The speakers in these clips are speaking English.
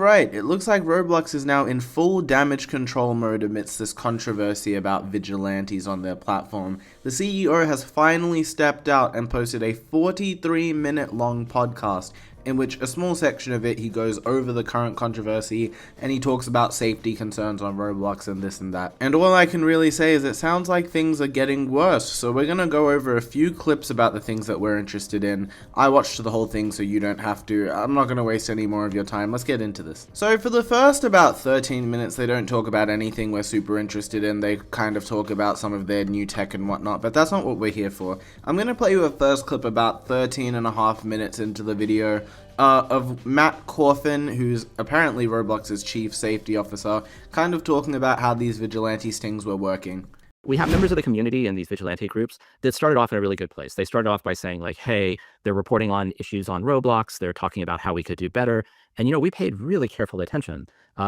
Alright, it looks like Roblox is now in full damage control mode amidst this controversy about vigilantes on their platform. The CEO has finally stepped out and posted a 43-minute long podcast in which a small section of it he goes over the current controversy and he talks about safety concerns on Roblox and this and that. And all I can really say is it sounds like things are getting worse, so we're gonna go over a few clips about the things that we're interested in. I watched the whole thing so you don't have to. I'm not gonna waste any more of your time. Let's get into this. So for the first about 13 minutes they don't talk about anything we're super interested in. They kind of talk about some of their new tech and whatnot, but that's not what we're here for. I'm gonna play you a first clip about 13 and a half minutes into the video of Matt Coffin, who's apparently Roblox's chief safety officer, kind of talking about how these vigilante stings were working. We have members of the community in these vigilante groups that started off in a really good place. They started off by saying like, hey, they're reporting on issues on Roblox. They're talking about how we could do better. And, we paid really careful attention.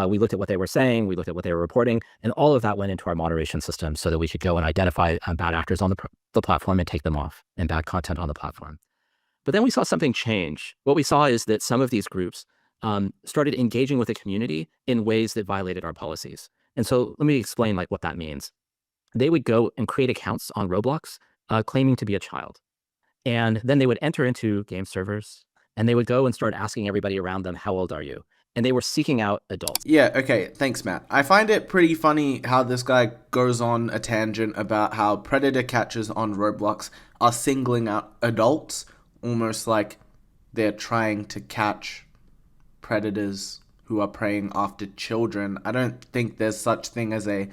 We looked at what they were saying. We looked at what they were reporting. And all of that went into our moderation system so that we could go and identify bad actors on the platform and take them off, and bad content on the platform. But then we saw something change. What we saw is that some of these groups started engaging with the community in ways that violated our policies. And so let me explain what that means. They would go and create accounts on Roblox claiming to be a child. And then they would enter into game servers and they would go and start asking everybody around them, how old are you? And they were seeking out adults. Yeah, okay, thanks, Matt. I find it pretty funny how this guy goes on a tangent about how predator catchers on Roblox are singling out adults, almost like they're trying to catch predators who are preying after children. I don't think there's such thing as a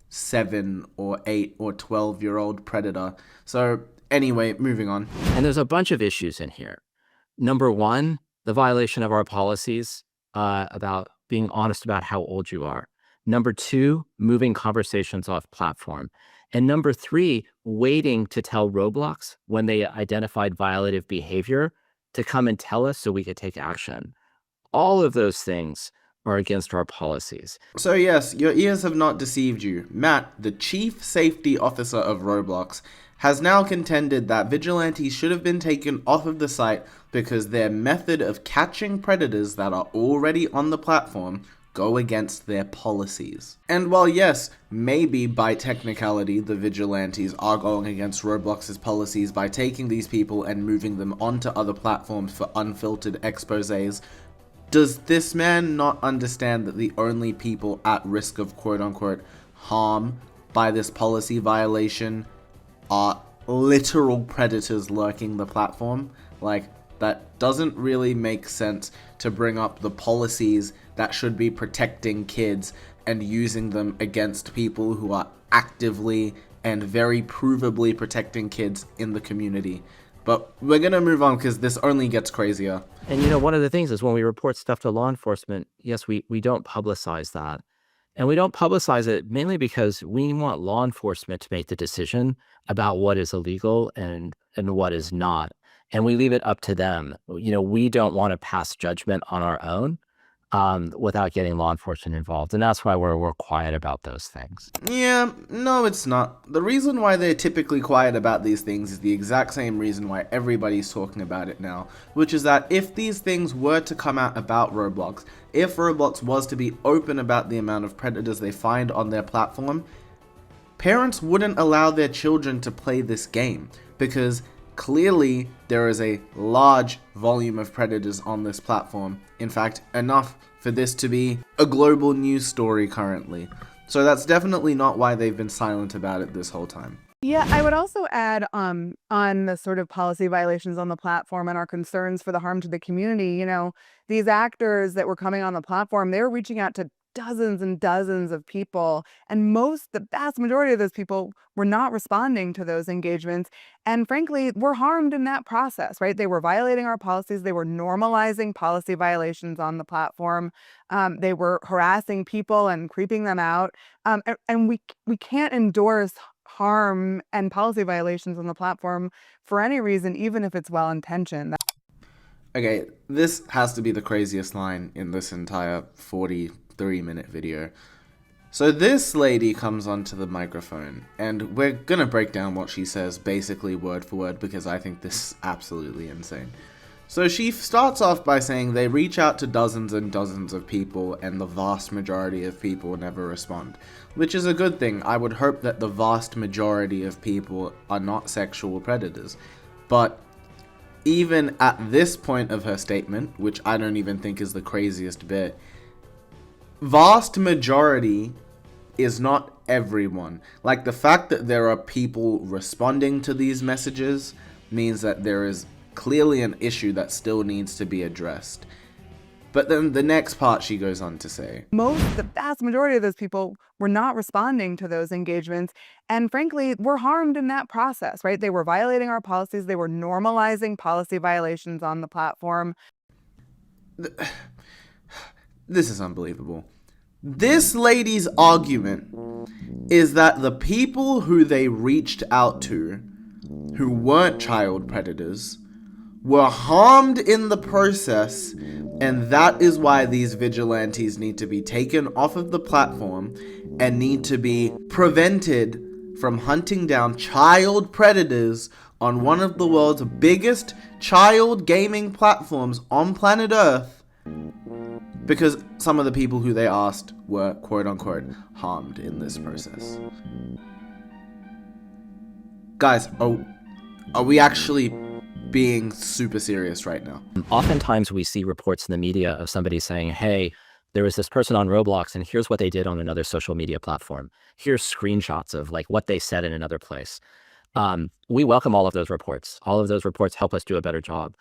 7 or 8 or 12-year-old predator. So anyway, moving on. And there's a bunch of issues in here. Number one, the violation of our policies about being honest about how old you are. Number two, moving conversations off platform. And number three, waiting to tell Roblox when they identified violative behavior to come and tell us so we could take action. All of those things are against our policies. So yes, your ears have not deceived you. Matt, the chief safety officer of Roblox, has now contended that vigilantes should have been taken off of the site because their method of catching predators that are already on the platform go against their policies. And while yes, maybe by technicality the vigilantes are going against Roblox's policies by taking these people and moving them onto other platforms for unfiltered exposés, does this man not understand that the only people at risk of quote-unquote harm by this policy violation are literal predators lurking the platform? That doesn't really make sense to bring up the policies that should be protecting kids and using them against people who are actively and very provably protecting kids in the community. But we're gonna move on because this only gets crazier. And one of the things is when we report stuff to law enforcement, yes, we don't publicize that. And we don't publicize it mainly because we want law enforcement to make the decision about what is illegal and what is not. And we leave it up to them. We don't want to pass judgment on our own without getting law enforcement involved. And that's why we're quiet about those things. Yeah, no, it's not. The reason why they're typically quiet about these things is the exact same reason why everybody's talking about it now, which is that if these things were to come out about Roblox, if Roblox was to be open about the amount of predators they find on their platform, parents wouldn't allow their children to play this game because clearly there is a large volume of predators on this platform. In fact, enough for this to be a global news story currently. So that's definitely not why they've been silent about it this whole time. Yeah, I would also add on the sort of policy violations on the platform and our concerns for the harm to the community. These actors that were coming on the platform, they were reaching out to dozens and dozens of people, and the vast majority of those people were not responding to those engagements, and frankly were harmed in that process, right? They were violating our policies. They were normalizing policy violations on the platform. They were harassing people and creeping them out, and we can't endorse harm and policy violations on the platform for any reason, even if it's well-intentioned. Okay, this has to be the craziest line in this entire 43-minute video. So this lady comes onto the microphone, and we're gonna break down what she says basically word for word because I think this is absolutely insane. So she starts off by saying they reach out to dozens and dozens of people and the vast majority of people never respond, which is a good thing. I would hope that the vast majority of people are not sexual predators. But even at this point of her statement, which I don't even think is the craziest bit, vast majority is not everyone. Like, the fact that there are people responding to these messages means that there is clearly an issue that still needs to be addressed. But then the next part she goes on to say, the vast majority of those people were not responding to those engagements and frankly were harmed in that process, right? They were violating our policies. They were normalizing policy violations on the platform. this is unbelievable. This lady's argument is that the people who they reached out to, who weren't child predators, were harmed in the process, and that is why these vigilantes need to be taken off of the platform and need to be prevented from hunting down child predators on one of the world's biggest child gaming platforms on planet Earth, because some of the people who they asked were quote-unquote harmed in this process. Guys, are we actually being super serious right now? Oftentimes we see reports in the media of somebody saying, hey, there was this person on Roblox and here's what they did on another social media platform. Here's screenshots of like what they said in another place. We welcome all of those reports. All of those reports help us do a better job.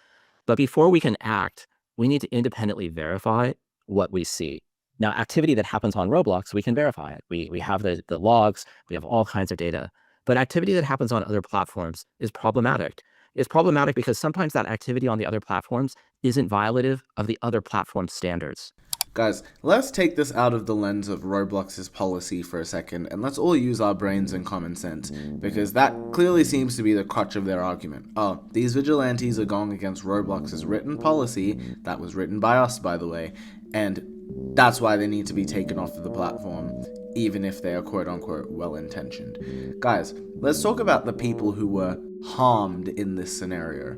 But before we can act, we need to independently verify what we see. Now, activity that happens on Roblox, we can verify it. We have the logs, we have all kinds of data. But activity that happens on other platforms is problematic. It's problematic because sometimes that activity on the other platforms isn't violative of the other platform standards. Guys, let's take this out of the lens of Roblox's policy for a second, and let's all use our brains and common sense, because that clearly seems to be the crutch of their argument. Oh, these vigilantes are going against Roblox's written policy, that was written by us, by the way, and that's why they need to be taken off of the platform, even if they are quote-unquote well-intentioned. Guys, let's talk about the people who were harmed in this scenario.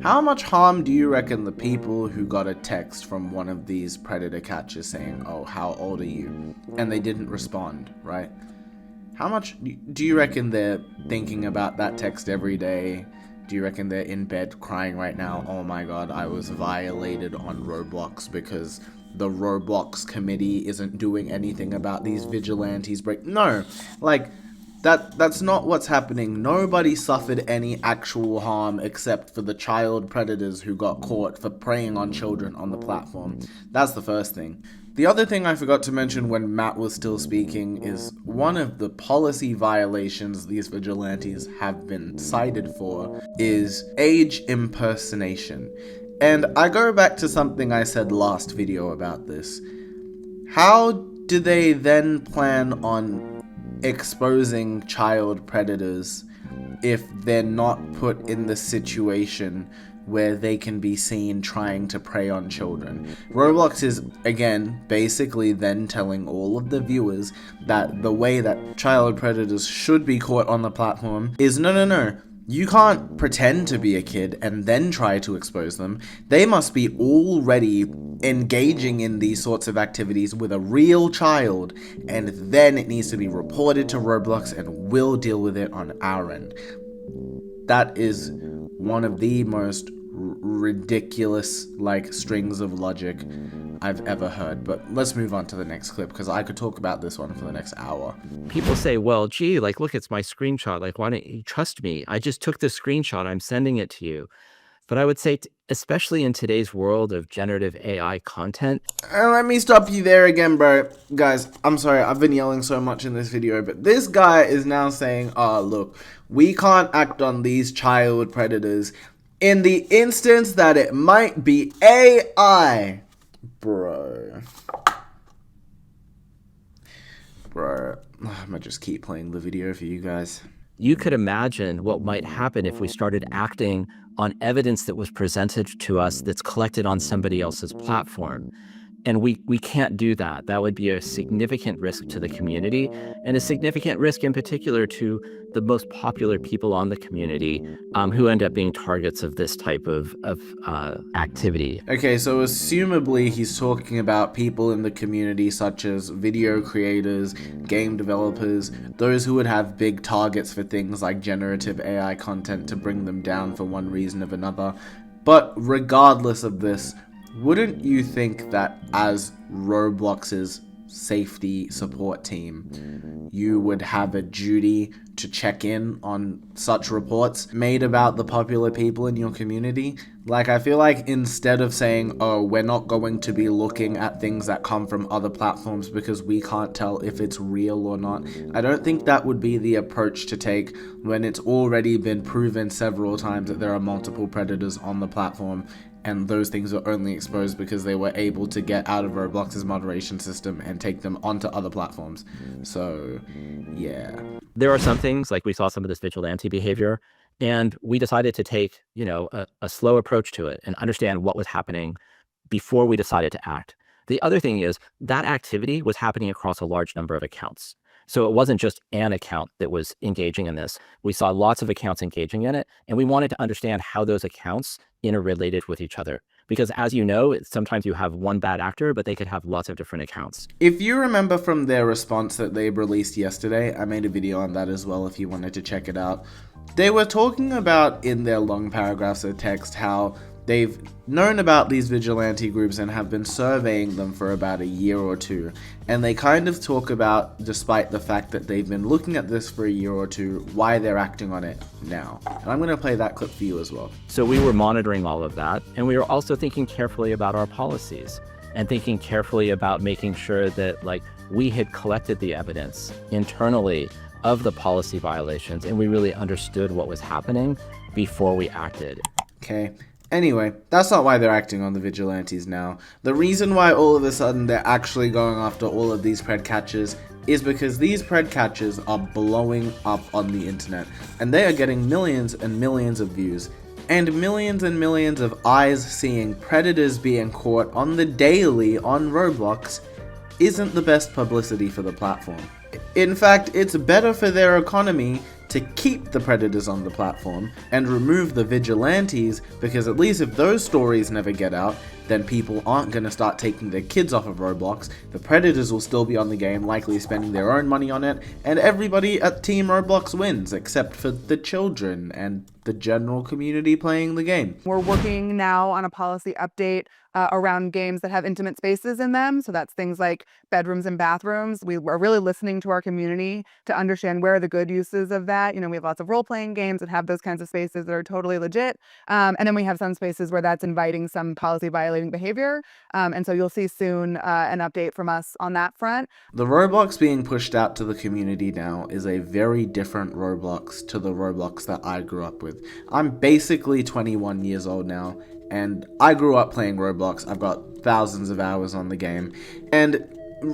How much harm do you reckon the people who got a text from one of these predator catchers saying, oh, how old are you? And they didn't respond, right? How much do you reckon they're thinking about that text every day? Do you reckon they're in bed crying right now, oh my god, I was violated on Roblox because the Roblox committee isn't doing anything about these vigilantes No, like, that's not what's happening. Nobody suffered any actual harm except for the child predators who got caught for preying on children on the platform. That's the first thing. The other thing I forgot to mention when Matt was still speaking is one of the policy violations these vigilantes have been cited for is age impersonation. And I go back to something I said last video about this. How do they then plan on exposing child predators if they're not put in the situation where they can be seen trying to prey on children? Roblox is, again, basically then telling all of the viewers that the way that child predators should be caught on the platform is no. You can't pretend to be a kid and then try to expose them. They must be already engaging in these sorts of activities with a real child, and then it needs to be reported to Roblox and we'll deal with it on our end. That is one of the most ridiculous, strings of logic I've ever heard. But let's move on to the next clip, because I could talk about this one for the next hour. People say, well, gee, look, it's my screenshot. Why don't you trust me? I just took the screenshot. I'm sending it to you. But I would say, especially in today's world of generative AI content. Let me stop you there again, bro. Guys, I'm sorry, I've been yelling so much in this video, but this guy is now saying, look, we can't act on these child predators in the instance that it might be AI. Bro, I'm gonna just keep playing the video for you guys. You could imagine what might happen if we started acting on evidence that was presented to us that's collected on somebody else's platform. And we can't do that. That would be a significant risk to the community, and a significant risk in particular to the most popular people on the community, who end up being targets of this type of activity. Okay, so assumably he's talking about people in the community such as video creators, game developers, those who would have big targets for things like generative AI content to bring them down for one reason or another. But regardless of this, wouldn't you think that as Roblox's safety support team, you would have a duty to check in on such reports made about the popular people in your community? Like, I feel like instead of saying, oh, we're not going to be looking at things that come from other platforms because we can't tell if it's real or not, I don't think that would be the approach to take when it's already been proven several times that there are multiple predators on the platform, and those things are only exposed because they were able to get out of Roblox's moderation system and take them onto other platforms. So, yeah. There are some things, like we saw some of this vigilante behavior, and we decided to take, a slow approach to it and understand what was happening before we decided to act. The other thing is that activity was happening across a large number of accounts. So it wasn't just an account that was engaging in this. We saw lots of accounts engaging in it, and we wanted to understand how those accounts interrelated with each other. Because as you know, sometimes you have one bad actor, but they could have lots of different accounts. If you remember from their response that they released yesterday, I made a video on that as well if you wanted to check it out. They were talking about in their long paragraphs of text how they've known about these vigilante groups and have been surveying them for about a year or two. And they kind of talk about, despite the fact that they've been looking at this for a year or two, why they're acting on it now. And I'm going to play that clip for you as well. So we were monitoring all of that, and we were also thinking carefully about our policies and thinking carefully about making sure that we had collected the evidence internally of the policy violations, and we really understood what was happening before we acted. Okay. Anyway, that's not why they're acting on the vigilantes now. The reason why all of a sudden they're actually going after all of these pred catchers is because these pred catchers are blowing up on the internet, and they are getting millions and millions of views, and millions of eyes seeing predators being caught on the daily on Roblox isn't the best publicity for the platform. In fact, it's better for their economy to keep the predators on the platform and remove the vigilantes, because at least if those stories never get out, then people aren't going to start taking their kids off of Roblox, the predators will still be on the game, likely spending their own money on it, and everybody at Team Roblox wins, except for the children and the general community playing the game. We're working now on a policy update around games that have intimate spaces in them. So that's things like bedrooms and bathrooms. We are really listening to our community to understand where are the good uses of that. We have lots of role-playing games that have those kinds of spaces that are totally legit. And then we have some spaces where that's inviting some policy violating behavior. And so you'll see soon an update from us on that front. The Roblox being pushed out to the community now is a very different Roblox to the Roblox that I grew up with. I'm basically 21 years old now, and I grew up playing Roblox. I've got thousands of hours on the game, and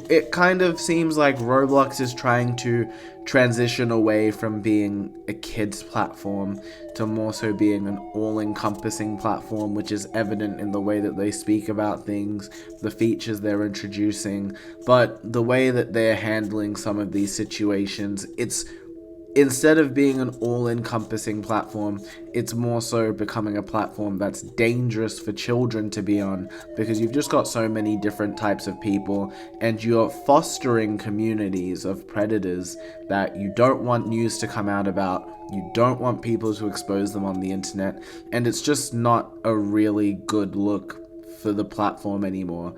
it kind of seems like Roblox is trying to transition away from being a kid's platform to more so being an all-encompassing platform, which is evident in the way that they speak about things, the features they're introducing, but the way that they're handling some of these situations, instead of being an all-encompassing platform, it's more so becoming a platform that's dangerous for children to be on, because you've just got so many different types of people, and you're fostering communities of predators that you don't want news to come out about, you don't want people to expose them on the internet, and it's just not a really good look for the platform anymore.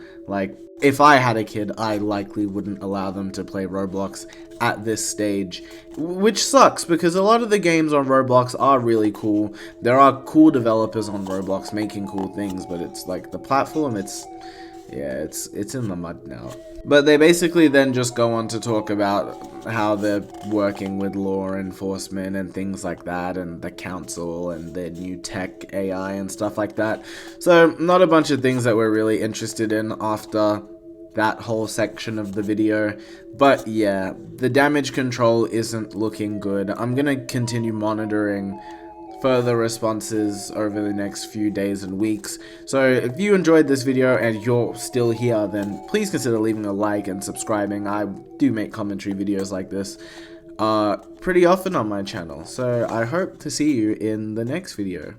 If I had a kid, I likely wouldn't allow them to play Roblox at this stage, which sucks because a lot of the games on Roblox are really cool. There are cool developers on Roblox making cool things, but it's the platform, it's in the mud now. But they basically then just go on to talk about how they're working with law enforcement and things like that, and the council and their new tech AI and stuff like that. So not a bunch of things that we're really interested in after that whole section of the video. But yeah, the damage control isn't looking good. I'm gonna continue monitoring further responses over the next few days and weeks. So if you enjoyed this video and you're still here, then please consider leaving a like and subscribing. I do make commentary videos like this pretty often on my channel, so I hope to see you in the next video.